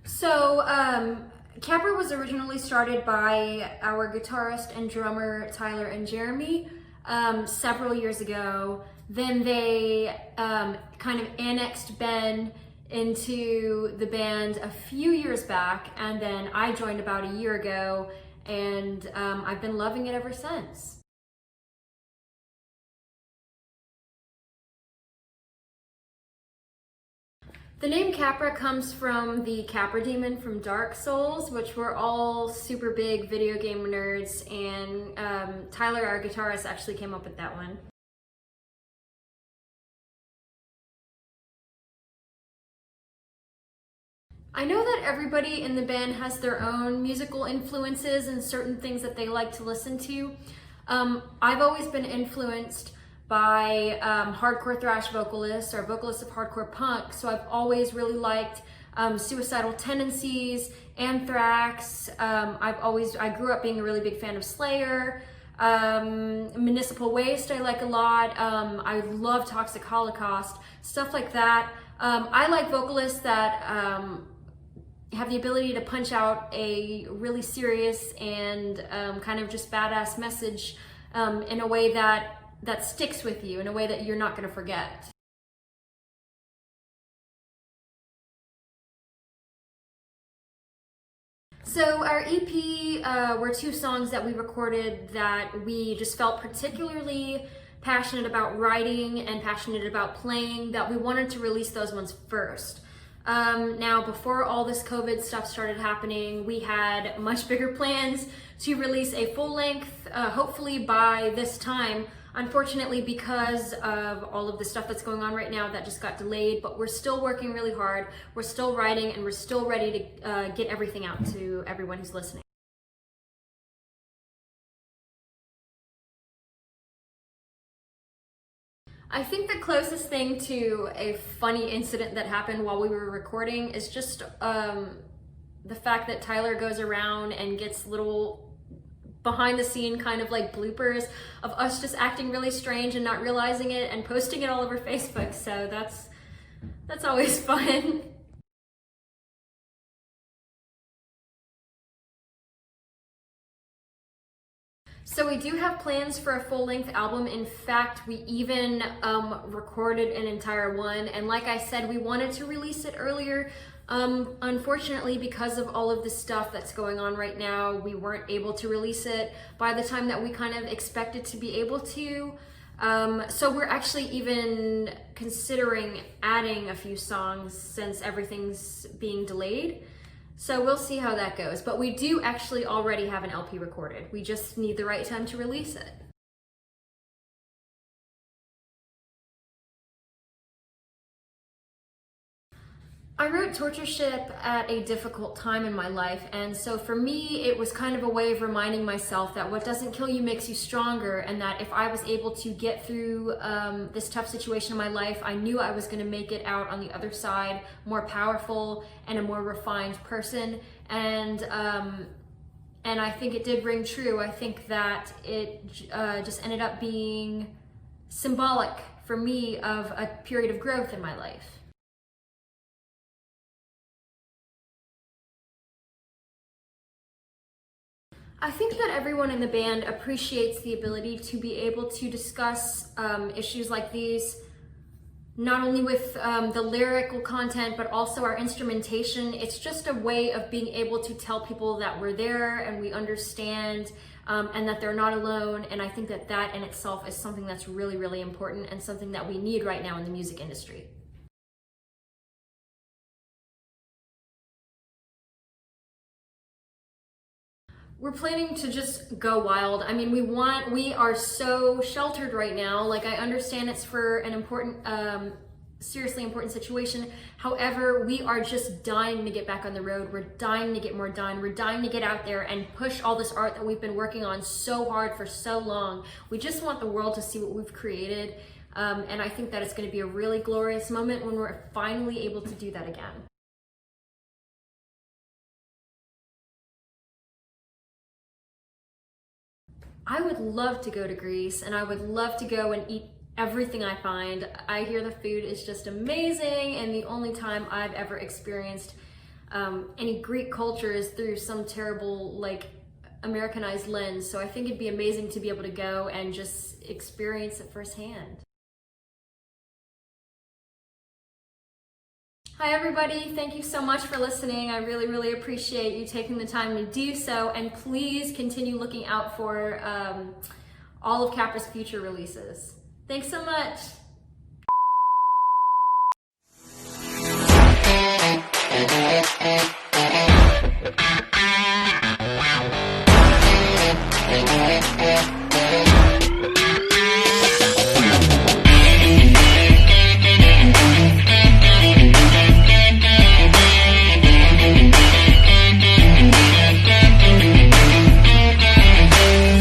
So, CAPRA was originally started by our guitarist and drummer Tyler and Jeremy several years ago. Then they kind of annexed Ben into the band a few years back, and then I joined about a year ago, and I've been loving it ever since. The name CAPRA comes from the Capra demon from Dark Souls, which we're all super big video game nerds, and Tyler, our guitarist, actually came up with that one. I know that everybody in the band has their own musical influences and certain things that they like to listen to. I've always been influenced by hardcore thrash vocalists or vocalists of hardcore punk. So I've always really liked Suicidal Tendencies, Anthrax. I grew up being a really big fan of Slayer. Municipal Waste I like a lot. I love Toxic Holocaust, stuff like that. I like vocalists that have the ability to punch out a really serious and kind of just badass message in a way that sticks with you, in a way that you're not going to forget. So our EP were 2 songs that we recorded that we just felt particularly passionate about writing and passionate about playing, that we wanted to release those ones first. Now, before all this COVID stuff started happening, we had much bigger plans to release a full length, hopefully by this time. Unfortunately, because of all of the stuff that's going on right now, that just got delayed, but we're still working really hard. We're still writing, and we're still ready to get everything out to everyone who's listening. I think the closest thing to a funny incident that happened while we were recording is just the fact that Tyler goes around and gets little behind the scene kind of like bloopers of us just acting really strange and not realizing it and posting it all over Facebook. So that's always fun. So we do have plans for a full-length album. In fact, we even recorded an entire one. And like I said, we wanted to release it earlier. Unfortunately, because of all of the stuff that's going on right now, we weren't able to release it by the time that we kind of expected to be able to. So we're actually even considering adding a few songs since everything's being delayed. So we'll see how that goes. But we do actually already have an LP recorded. We just need the right time to release it. I wrote Torture Ship at a difficult time in my life, and so for me it was kind of a way of reminding myself that what doesn't kill you makes you stronger, and that if I was able to get through this tough situation in my life, I knew I was going to make it out on the other side more powerful and a more refined person. And I think it did ring true. I think that it just ended up being symbolic for me of a period of growth in my life. I think that everyone in the band appreciates the ability to be able to discuss issues like these, not only with the lyrical content, but also our instrumentation. It's just a way of being able to tell people that we're there and we understand and that they're not alone. And I think that that in itself is something that's really, really important and something that we need right now in the music industry. We're planning to just go wild. I mean, we are so sheltered right now. Like, I understand it's for an important seriously important situation. However, we are just dying to get back on the road. We're dying to get more done. We're dying to get out there and push all this art that we've been working on so hard for so long. We just want the world to see what we've created. And I think that it's going to be a really glorious moment when we're finally able to do that again. I would love to go to Greece, and I would love to go and eat everything I find. I hear the food is just amazing, and the only time I've ever experienced any Greek culture is through some terrible, like, Americanized lens. So I think it'd be amazing to be able to go and just experience it firsthand. Hi everybody, thank you so much for listening. I really, really appreciate you taking the time to do so, and please continue looking out for all of CAPRA's future releases. Thanks so much.